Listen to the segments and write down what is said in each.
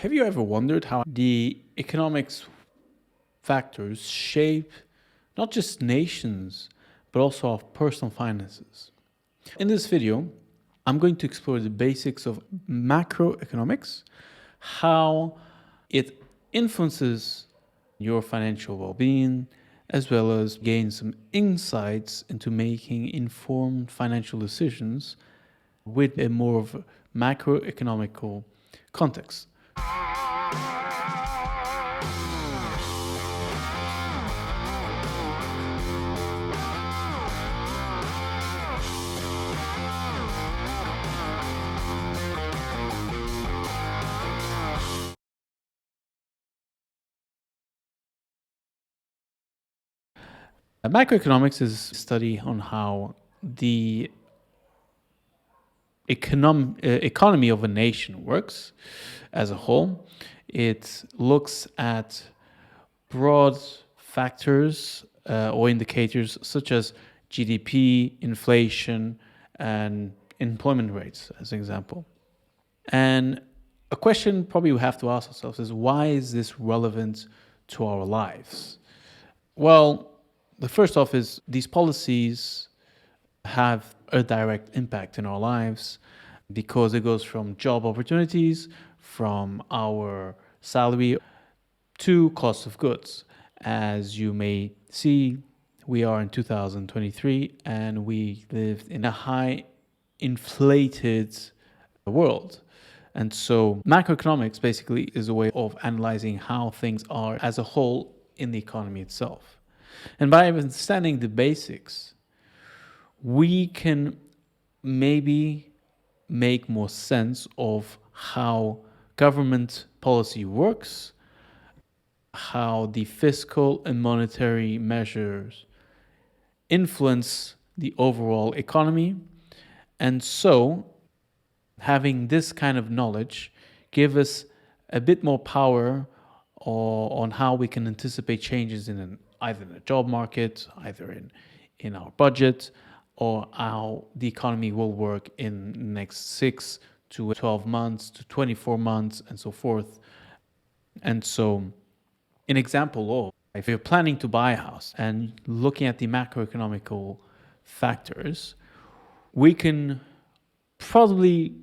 Have you ever wondered how the economics factors shape not just nations, but also our personal finances? In this video, I'm going to explore the basics of macroeconomics, how it influences your financial well-being, as well as gain some insights into making informed financial decisions with a more of macroeconomical context. Macroeconomics is a study on how the economy of a nation works as a whole. It looks at broad factors or indicators such as GDP, inflation, and employment rates, as an example. And a question probably we have to ask ourselves is, why is this relevant to our lives? Well, the first off is these policies have a direct impact in our lives because it goes from job opportunities, from our salary to cost of goods. As you may see, we are in 2023 and we live in a high inflated world. And so macroeconomics basically is a way of analyzing how things are as a whole in the economy itself. And by understanding the basics, we can maybe make more sense of how government policy works, how the fiscal and monetary measures influence the overall economy. And so having this kind of knowledge give us a bit more power on how we can anticipate changes in either in the job market, either in our budget, or how the economy will work in the next 6 to 12 months to 24 months and so forth. And so an example of, if you're planning to buy a house and looking at the macroeconomical factors, we can probably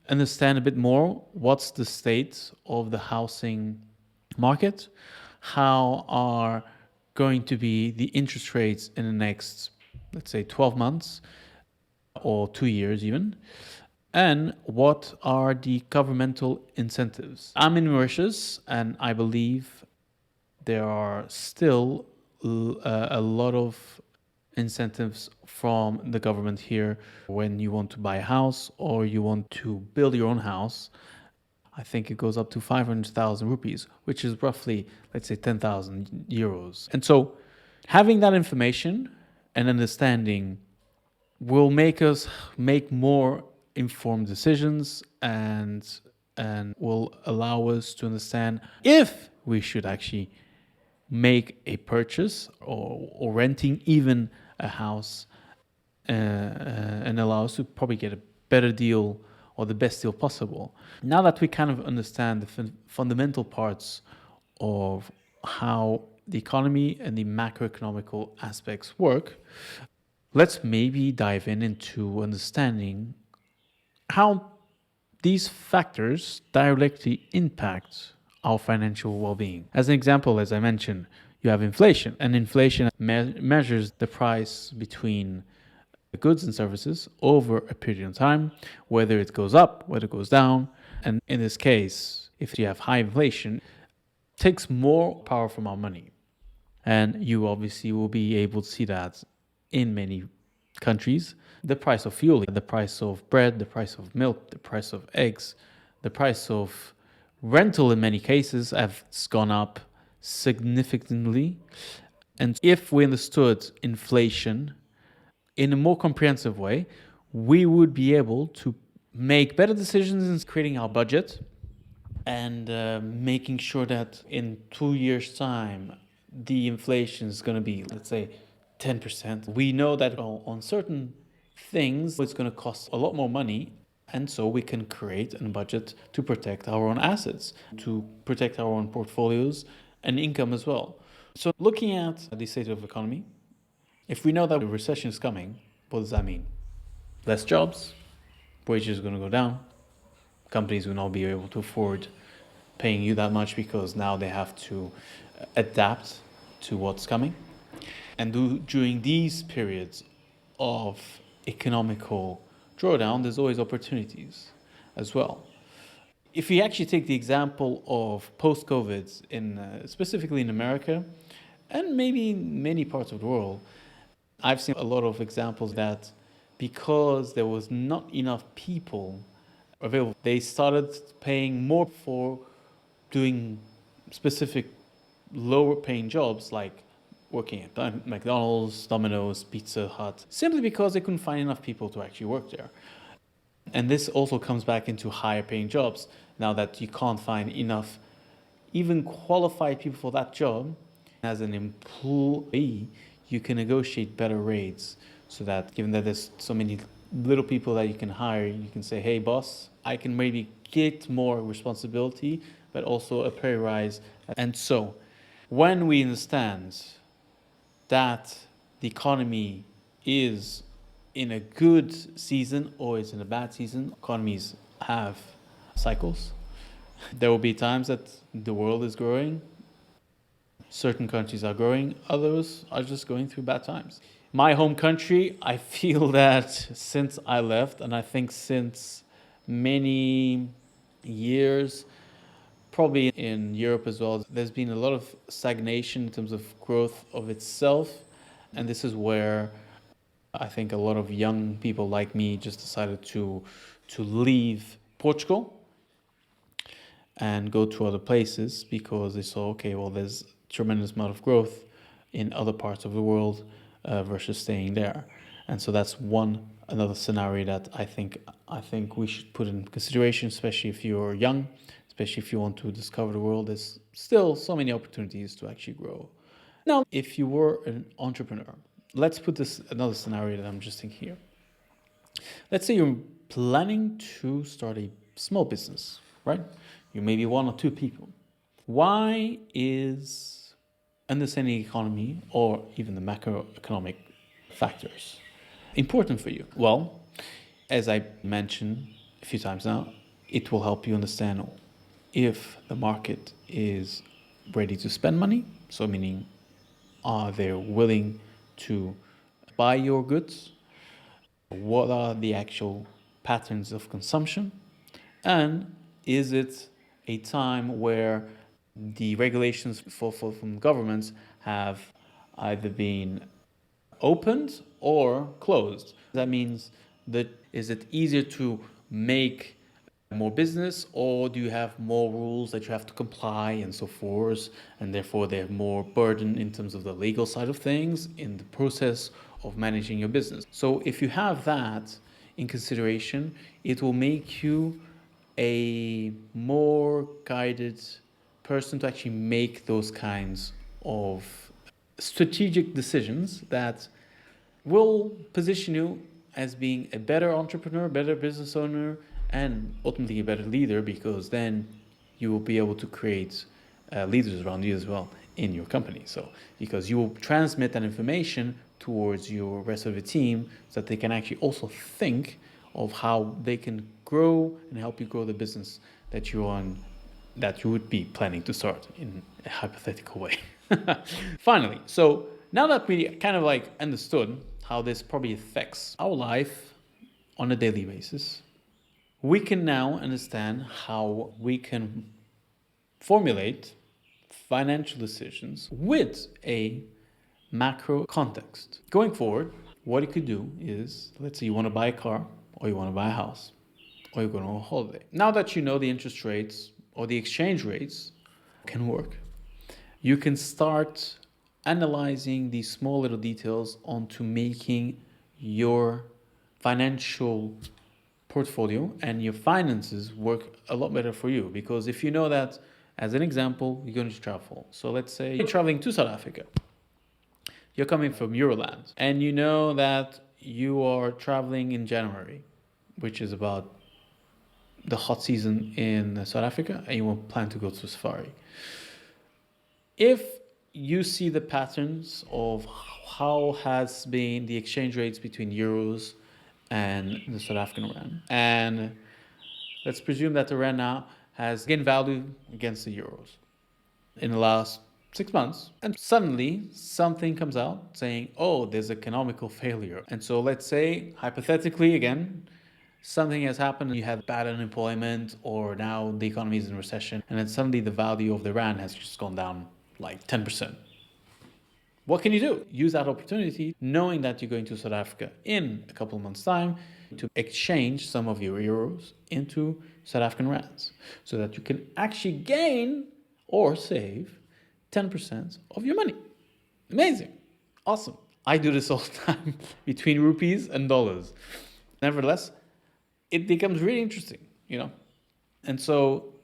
understand a bit more what's the state of the housing market, how are going to be the interest rates in the next, let's say, 12 months or 2 years even, and what are the governmental incentives. I'm in Mauritius, and I believe there are still a lot of incentives from the government here when you want to buy a house or you want to build your own house. I think it goes up to 500,000 rupees, which is roughly, let's say, 10,000 euros. And so having that information and understanding will make us make more informed decisions and will allow us to understand if we should actually make a purchase or renting even a house and allow us to probably get a better deal or the best deal possible. Now that we kind of understand the fundamental parts of how the economy and the macroeconomical aspects work, let's maybe dive into understanding how these factors directly impact our financial well-being. As an example, as I mentioned, you have inflation, and inflation measures the price between the goods and services over a period of time, whether it goes up, whether it goes down. And in this case, if you have high inflation, it takes more power from our money. And you obviously will be able to see that in many countries. The price of fuel, the price of bread, the price of milk, the price of eggs, the price of rental in many cases have gone up significantly. And if we understood inflation in a more comprehensive way, we would be able to make better decisions in creating our budget and making sure that in 2 years' time, the inflation is going to be, let's say, 10%. We know that on certain things, it's going to cost a lot more money And so we can create a budget to protect our own assets, to protect our own portfolios and income as well. So looking at the state of the economy, if we know that a recession is coming, what does that mean? Less jobs, wages are going to go down, companies will not be able to afford paying you that much because now they have to adapt to what's coming. And during these periods of economical drawdown, there's always opportunities as well. If you actually take the example of post-COVID, specifically in America, and maybe in many parts of the world, I've seen a lot of examples that because there was not enough people available, they started paying more for doing specific lower paying jobs like working at McDonald's, Domino's, Pizza Hut, simply because they couldn't find enough people to actually work there. And this also comes back into higher paying jobs. Now that you can't find enough even qualified people for that job, as an employee, you can negotiate better rates so that given that there's so many little people that you can hire, you can say, hey boss, I can maybe get more responsibility, but also a pay rise. And so when we understand that the economy is in a good season or is in a bad season, economies have cycles. There will be times that the world is growing, certain countries are growing, others are just going through bad times. My home country, I feel that since I left, and I think since many years, probably in Europe as well, there's been a lot of stagnation in terms of growth of itself. And this is where I think a lot of young people like me just decided to leave Portugal and go to other places because they saw, okay, well, there's tremendous amount of growth in other parts of the world versus staying there. And so that's another scenario that I think we should put in consideration, especially if you're young, especially if you want to discover the world. There's still so many opportunities to actually grow. Now, if you were an entrepreneur, let's put this another scenario that I'm just thinking here. Let's say you're planning to start a small business, right? You may be one or two people. Why is understanding the economy or even the macroeconomic factors important for you? Well, as I mentioned a few times now, it will help you understand if the market is ready to spend money. So meaning, are they willing to buy your goods? What are the actual patterns of consumption? And is it a time where the regulations from governments have either been opened or closed? That means that is it easier to make more business, or do you have more rules that you have to comply and so forth, and therefore they have more burden in terms of the legal side of things in the process of managing your business? So if you have that in consideration, it will make you a more guided person to actually make those kinds of strategic decisions that will position you as being a better entrepreneur, better business owner, and ultimately a better leader, because then you will be able to create leaders around you as well in your company. So because you will transmit that information towards your rest of the team so that they can actually also think of how they can grow and help you grow the business that you're on, that you would be planning to start in a hypothetical way. Finally, so now that we kind of like understood how this probably affects our life on a daily basis, we can now understand how we can formulate financial decisions with a macro context. Going forward, what you could do is, let's say you want to buy a car, or you want to buy a house, or you're going on a holiday. Now that you know the interest rates or the exchange rates can work, you can start analyzing these small little details onto making your financial portfolio and your finances work a lot better for you. Because if you know that, as an example, you're going to travel. So let's say you're traveling to South Africa. You're coming from Euroland, and you know that you are traveling in January, which is about the hot season in South Africa and you plan to go to safari. If you see the patterns of how has been the exchange rates between euros and the South African rand, and let's presume that the rand now has gained value against the euros in the last 6 months, and suddenly something comes out saying, oh, there's economical failure. And so let's say, hypothetically again, something has happened, you have bad unemployment, or now the economy is in recession, and then suddenly the value of the rand has just gone down like 10%. What can you do? Use that opportunity, knowing that you're going to South Africa in a couple of months' time, to exchange some of your euros into South African rands so that you can actually gain or save 10% of your money. Amazing. Awesome. I do this all the time between rupees and dollars. Nevertheless, it becomes really interesting, you know? And so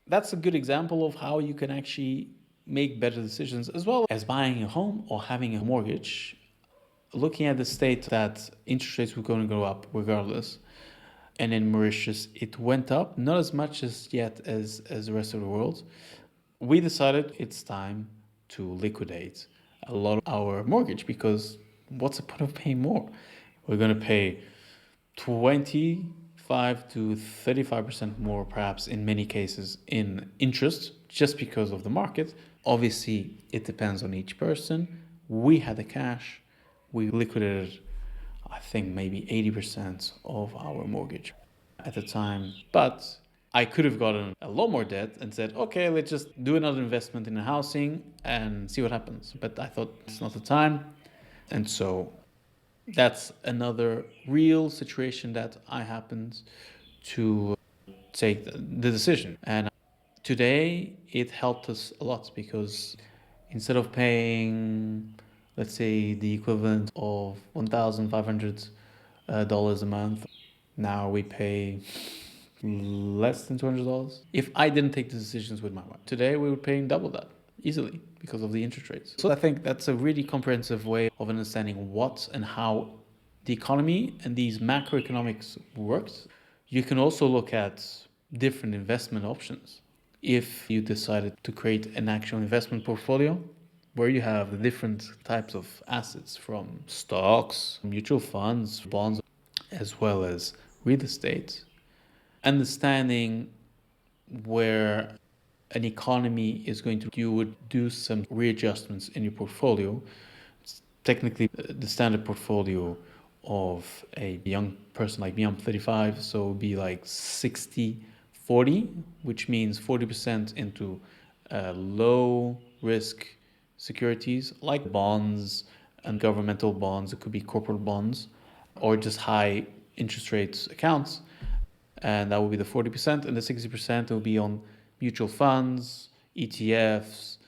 that's a good example of how you can actually make better decisions, as well as buying a home or having a mortgage, looking at the state that interest rates were going to go up regardless. And in Mauritius, it went up, not as much as yet as the rest of the world. We decided it's time to liquidate a lot of our mortgage, because what's the point of paying more? We're going to pay 25 to 35% more, perhaps in many cases, in interest just because of the market. Obviously, it depends on each person. We had the cash. We liquidated, I think, maybe 80% of our mortgage at the time. But I could have gotten a lot more debt and said, okay, let's just do another investment in housing and see what happens. But I thought it's not the time. And so that's another real situation that I happened to take the decision. And today it helped us a lot, because instead of paying, let's say, the equivalent of $1,500 a month, now we pay less than $200. If I didn't take the decisions with my wife, today we were paying double that easily because of the interest rates. So I think that's a really comprehensive way of understanding what and how the economy and these macroeconomics works. You can also look at different investment options. If you decided to create an actual investment portfolio where you have the different types of assets, from stocks, mutual funds, bonds, as well as real estate, understanding where an economy is going to, you would do some readjustments in your portfolio. It's technically the standard portfolio of a young person like me. I'm 35, so it would be like 60-40, which means 40% into low risk securities like bonds and governmental bonds. It could be corporate bonds or just high interest rates accounts. And that will be the 40%, and the 60% will be on mutual funds, ETFs,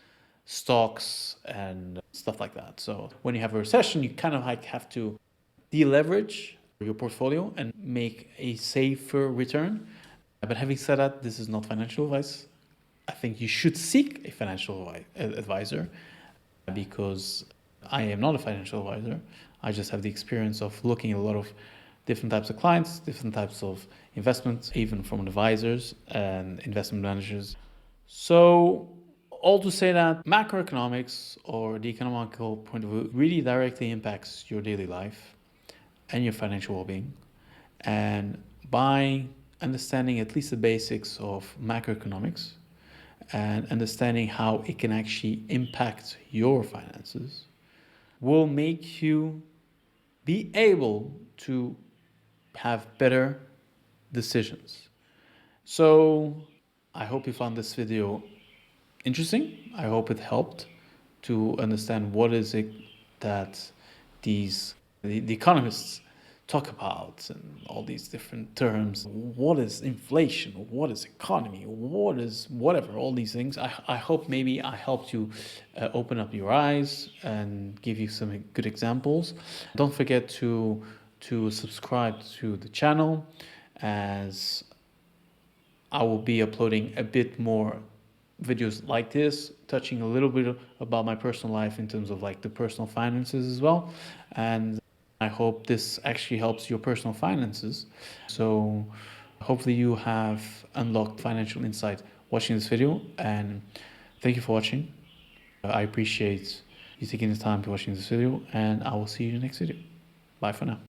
stocks, and stuff like that. So when you have a recession, you kind of like have to deleverage your portfolio and make a safer return. But having said that, this is not financial advice. I think you should seek a financial advisor, because I am not a financial advisor. I just have the experience of looking at a lot of different types of clients, different types of investments, even from advisors and investment managers. So all to say that macroeconomics, or the economical point of view, really directly impacts your daily life and your financial well-being. And by understanding at least the basics of macroeconomics and understanding how it can actually impact your finances, will make you be able to have better decisions. So I hope you found this video interesting. I hope it helped to understand what is it that the economists talk about, and all these different terms. What is inflation? What is economy? What is whatever, all these things. I hope maybe I helped you open up your eyes and give you some good examples. Don't forget to subscribe to the channel, as I will be uploading a bit more videos like this, touching a little bit about my personal life in terms of like the personal finances as well. And I hope this actually helps your personal finances. So Hopefully you have unlocked financial insight watching this video, and thank you for watching. I appreciate you taking the time to watching this video, and I will see you in the next video. Bye for now.